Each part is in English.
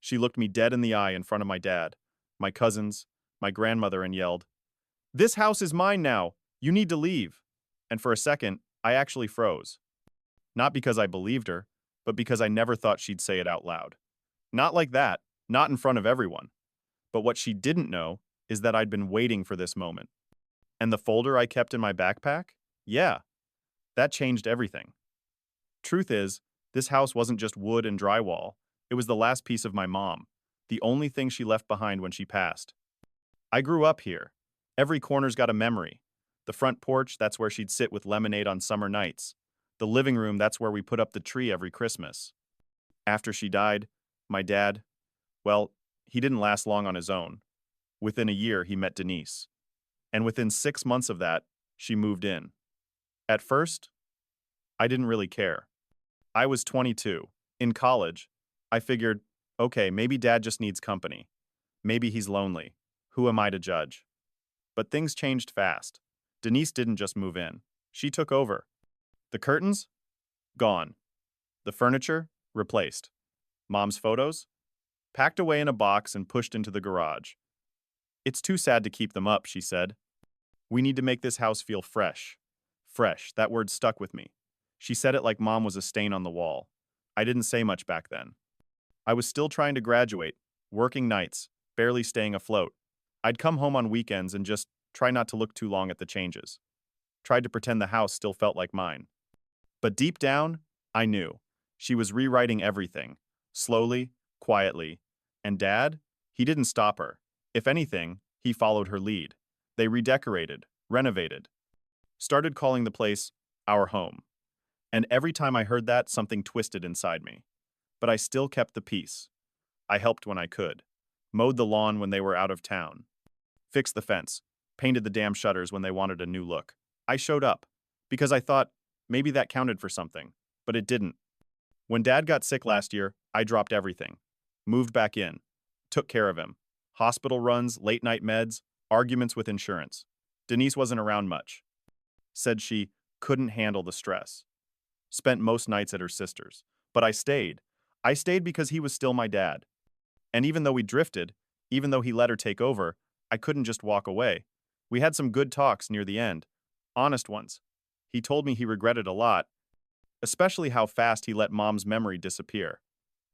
She looked me dead in the eye in front of my dad, my cousins, my grandmother, and yelled, "This house is mine now! You need to leave!" And for a second, I actually froze. Not because I believed her, but because I never thought she'd say it out loud. Not like that, not in front of everyone. But what she didn't know is that I'd been waiting for this moment. And the folder I kept in my backpack? Yeah, that changed everything. Truth is, this house wasn't just wood and drywall. It was the last piece of my mom, the only thing she left behind when she passed. I grew up here. Every corner's got a memory. The front porch, that's where she'd sit with lemonade on summer nights. The living room, that's where we put up the tree every Christmas. After she died, my dad, well, he didn't last long on his own. Within a year, he met Denise. And within 6 months of that, she moved in. At first, I didn't really care. I was 22. In college, I figured, okay, maybe dad just needs company. Maybe he's lonely. Who am I to judge? But things changed fast. Denise didn't just move in. She took over. The curtains? Gone. The furniture? Replaced. Mom's photos? Packed away in a box and pushed into the garage. "It's too sad to keep them up," she said. "We need to make this house feel fresh." Fresh, that word stuck with me. She said it like mom was a stain on the wall. I didn't say much back then. I was still trying to graduate, working nights, barely staying afloat. I'd come home on weekends and just try not to look too long at the changes. Tried to pretend the house still felt like mine. But deep down, I knew. She was rewriting everything, slowly, quietly. And Dad? He didn't stop her. If anything, he followed her lead. They redecorated, renovated, started calling the place our home. And every time I heard that, something twisted inside me. But I still kept the peace. I helped when I could. Mowed the lawn when they were out of town. Fixed the fence. Painted the damn shutters when they wanted a new look. I showed up. Because I thought, maybe that counted for something. But it didn't. When Dad got sick last year, I dropped everything. Moved back in. Took care of him. Hospital runs, late-night meds, arguments with insurance. Denise wasn't around much. Said she couldn't handle the stress. Spent most nights at her sister's. But I stayed. I stayed because he was still my dad. And even though we drifted, even though he let her take over, I couldn't just walk away. We had some good talks near the end. Honest ones. He told me he regretted a lot, especially how fast he let mom's memory disappear.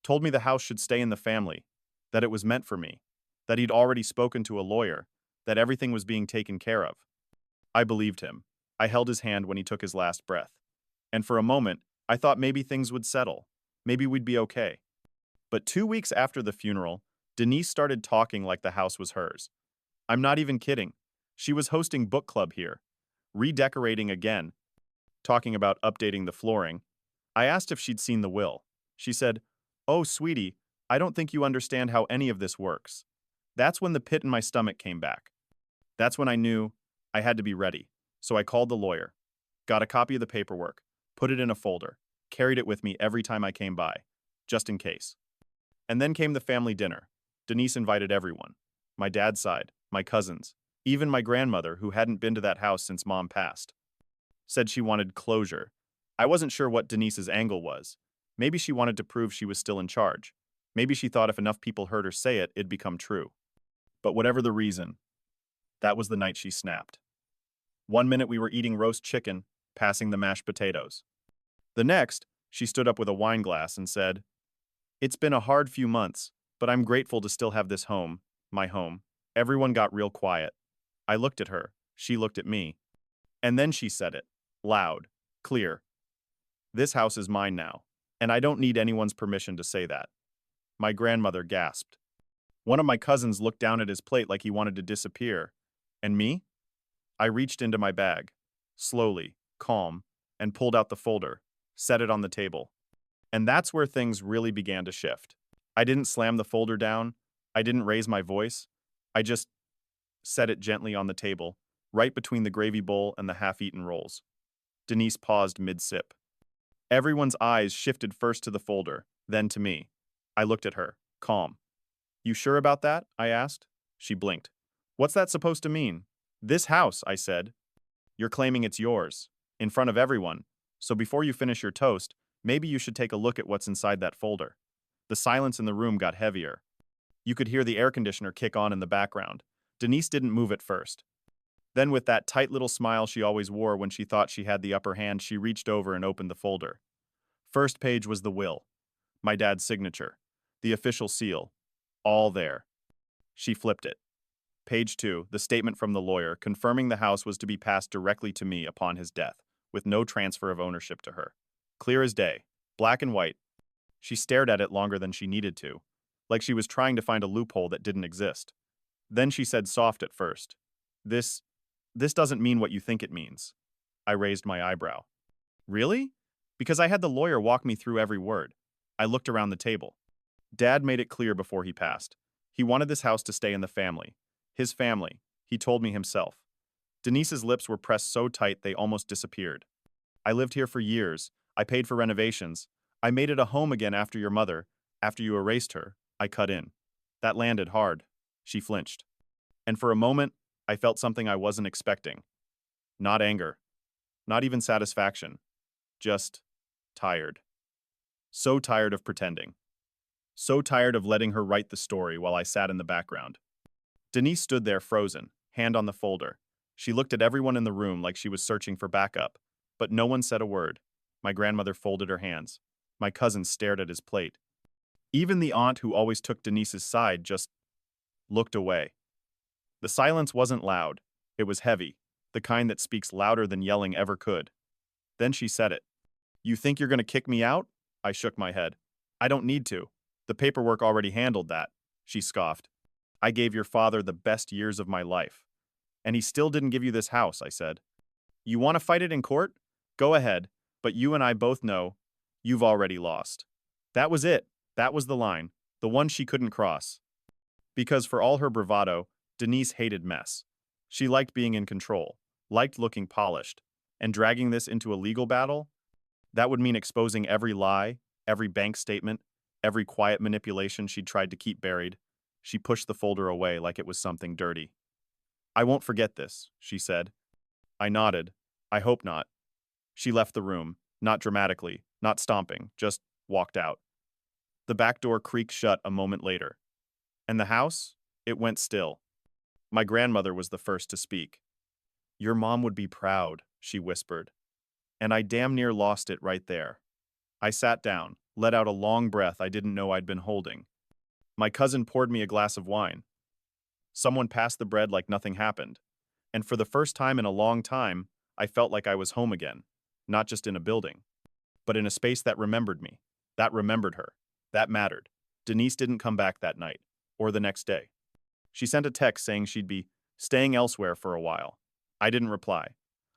Told me the house should stay in the family, that it was meant for me, that he'd already spoken to a lawyer, that everything was being taken care of. I believed him. I held his hand when he took his last breath. And for a moment, I thought maybe things would settle. Maybe we'd be okay. But 2 weeks after the funeral, Denise started talking like the house was hers. I'm not even kidding. She was hosting book club here, redecorating again, talking about updating the flooring. I asked if she'd seen the will. She said, "Oh, sweetie, I don't think you understand how any of this works." That's when the pit in my stomach came back. That's when I knew I had to be ready. So I called the lawyer, got a copy of the paperwork, put it in a folder, carried it with me every time I came by, just in case. And then came the family dinner. Denise invited everyone. My dad's side, my cousins, even my grandmother who hadn't been to that house since mom passed. Said she wanted closure. I wasn't sure what Denise's angle was. Maybe she wanted to prove she was still in charge. Maybe she thought if enough people heard her say it, it'd become true. But whatever the reason, that was the night she snapped. One minute we were eating roast chicken, passing the mashed potatoes. The next, she stood up with a wine glass and said, "It's been a hard few months, but I'm grateful to still have this home, my home." Everyone got real quiet. I looked at her, she looked at me. And then she said it, loud, clear. "This house is mine now, and I don't need anyone's permission to say that." My grandmother gasped. One of my cousins looked down at his plate like he wanted to disappear. And me? I reached into my bag, slowly, calm, and pulled out the folder, set it on the table. And that's where things really began to shift. I didn't slam the folder down. I didn't raise my voice. I just set it gently on the table, right between the gravy bowl and the half-eaten rolls. Denise paused mid-sip. Everyone's eyes shifted first to the folder, then to me. I looked at her, calm. "You sure about that?" I asked. She blinked. "What's that supposed to mean?" "This house," I said. "You're claiming it's yours, in front of everyone. So before you finish your toast, maybe you should take a look at what's inside that folder." The silence in the room got heavier. You could hear the air conditioner kick on in the background. Denise didn't move at first. Then, with that tight little smile she always wore when she thought she had the upper hand, she reached over and opened the folder. First page was the will. My dad's signature. The official seal. All there. She flipped it. Page 2, the statement from the lawyer, confirming the house was to be passed directly to me upon his death, with no transfer of ownership to her. Clear as day. Black and white. She stared at it longer than she needed to, like she was trying to find a loophole that didn't exist. Then she said soft at first, This doesn't mean what you think it means." I raised my eyebrow. "Really?" Because I had the lawyer walk me through every word. I looked around the table. Dad made it clear before he passed. He wanted this house to stay in the family. His family, he told me himself. Denise's lips were pressed so tight they almost disappeared. "I lived here for years. I paid for renovations. I made it a home again after your mother, after you erased her." I cut in. That landed hard. She flinched. And for a moment, I felt something I wasn't expecting. Not anger. Not even satisfaction. Just tired. So tired of pretending. So tired of letting her write the story while I sat in the background. Denise stood there frozen, hand on the folder. She looked at everyone in the room like she was searching for backup, but no one said a word. My grandmother folded her hands. My cousin stared at his plate. Even the aunt who always took Denise's side just looked away. The silence wasn't loud. It was heavy, the kind that speaks louder than yelling ever could. Then she said it. "You think you're going to kick me out?" I shook my head. "I don't need to. The paperwork already handled that," she scoffed. "I gave your father the best years of my life. And he still didn't give you this house," I said. "You want to fight it in court? Go ahead, but you and I both know you've already lost." That was it. That was the line, the one she couldn't cross. Because for all her bravado, Denise hated mess. She liked being in control, liked looking polished, and dragging this into a legal battle? That would mean exposing every lie, every bank statement, every quiet manipulation she'd tried to keep buried. She pushed the folder away like it was something dirty. "I won't forget this," she said. I nodded. "I hope not." She left the room, not dramatically, not stomping, just walked out. The back door creaked shut a moment later. And the house? It went still. My grandmother was the first to speak. "Your mom would be proud," she whispered. And I damn near lost it right there. I sat down, let out a long breath I didn't know I'd been holding. My cousin poured me a glass of wine. Someone passed the bread like nothing happened. And for the first time in a long time, I felt like I was home again. Not just in a building, but in a space that remembered me, that remembered her, that mattered. Denise didn't come back that night, or the next day. She sent a text saying she'd be staying elsewhere for a while. I didn't reply.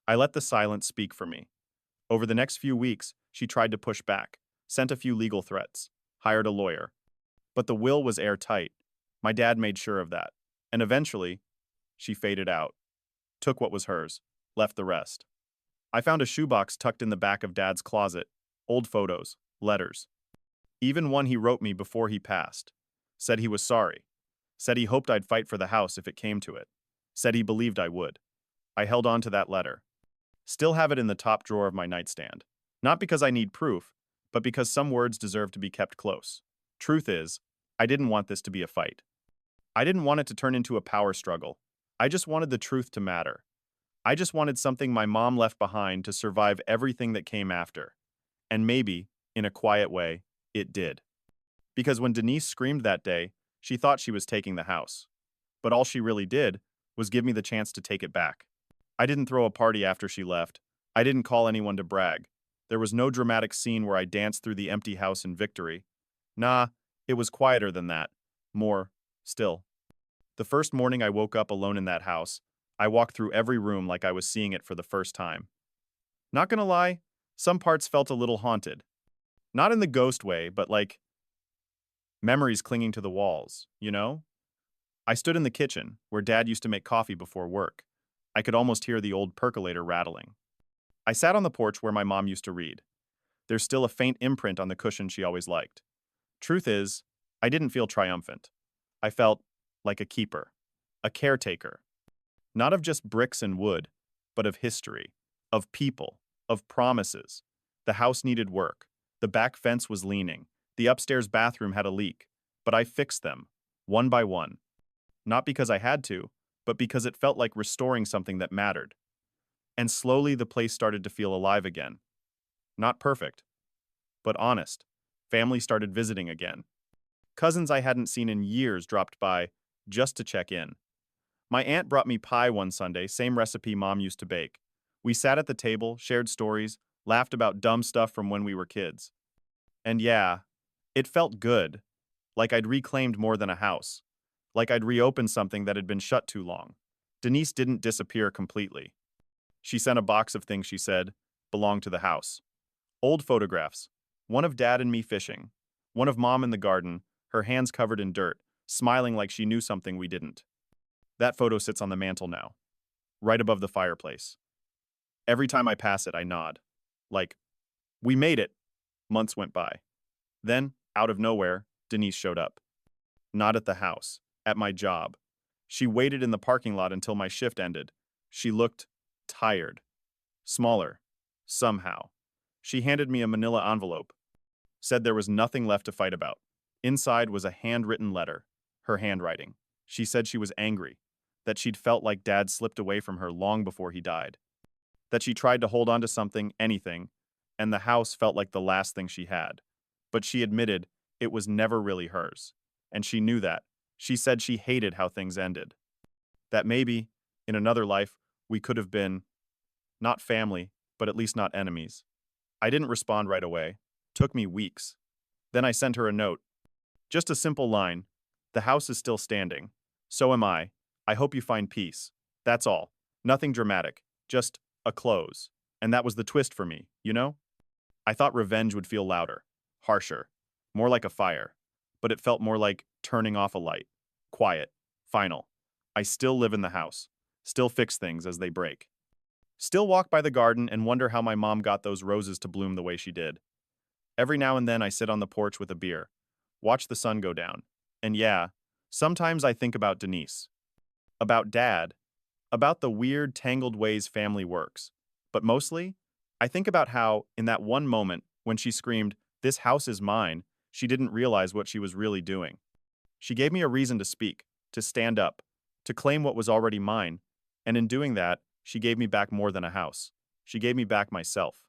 I let the silence speak for me. Over the next few weeks, she tried to push back, sent a few legal threats, hired a lawyer. But the will was airtight. My dad made sure of that. And eventually, she faded out, took what was hers, left the rest. I found a shoebox tucked in the back of Dad's closet, old photos, letters. Even one he wrote me before he passed. Said he was sorry. Said he hoped I'd fight for the house if it came to it. Said he believed I would. I held on to that letter. Still have it in the top drawer of my nightstand. Not because I need proof, but because some words deserve to be kept close. Truth is, I didn't want this to be a fight. I didn't want it to turn into a power struggle. I just wanted the truth to matter. I just wanted something my mom left behind to survive everything that came after. And maybe, in a quiet way, it did. Because when Denise screamed that day, she thought she was taking the house. But all she really did was give me the chance to take it back. I didn't throw a party after she left. I didn't call anyone to brag. There was no dramatic scene where I danced through the empty house in victory. Nah, it was quieter than that. More, still. The first morning I woke up alone in that house, I walked through every room like I was seeing it for the first time. Not gonna lie, some parts felt a little haunted. Not in the ghost way, but like memories clinging to the walls, you know? I stood in the kitchen, where Dad used to make coffee before work. I could almost hear the old percolator rattling. I sat on the porch where my mom used to read. There's still a faint imprint on the cushion she always liked. Truth is, I didn't feel triumphant. I felt like a keeper, a caretaker. Not of just bricks and wood, but of history, of people, of promises. The house needed work. The back fence was leaning. The upstairs bathroom had a leak, but I fixed them, one by one. Not because I had to, but because it felt like restoring something that mattered. And slowly the place started to feel alive again. Not perfect, but honest. Family started visiting again. Cousins I hadn't seen in years dropped by just to check in. My aunt brought me pie one Sunday, same recipe Mom used to bake. We sat at the table, shared stories, laughed about dumb stuff from when we were kids. And yeah, it felt good, like I'd reclaimed more than a house, like I'd reopened something that had been shut too long. Denise didn't disappear completely. She sent a box of things she said belonged to the house. Old photographs, one of Dad and me fishing, one of Mom in the garden, her hands covered in dirt, smiling like she knew something we didn't. That photo sits on the mantel now, right above the fireplace. Every time I pass it, I nod. Like, we made it. Months went by. Then, out of nowhere, Denise showed up. Not at the house, at my job. She waited in the parking lot until my shift ended. She looked tired. Smaller. Somehow. She handed me a manila envelope. Said there was nothing left to fight about. Inside was a handwritten letter. Her handwriting. She said she was angry. That she'd felt like Dad slipped away from her long before he died. That she tried to hold on to something, anything, and the house felt like the last thing she had. But she admitted it was never really hers. And she knew that. She said she hated how things ended. That maybe, in another life, we could have been, not family, but at least not enemies. I didn't respond right away. Took me weeks. Then I sent her a note. Just a simple line. The house is still standing. So am I. I hope you find peace. That's all. Nothing dramatic. Just a close. And that was the twist for me, you know? I thought revenge would feel louder, harsher, more like a fire. But it felt more like turning off a light. Quiet. Final. I still live in the house. Still fix things as they break. Still walk by the garden and wonder how my mom got those roses to bloom the way she did. Every now and then I sit on the porch with a beer, watch the sun go down. And yeah, sometimes I think about Denise. About Dad. About the weird, tangled ways family works. But mostly, I think about how, in that one moment, when she screamed, "This house is mine," she didn't realize what she was really doing. She gave me a reason to speak, to stand up, to claim what was already mine, and in doing that, she gave me back more than a house. She gave me back myself.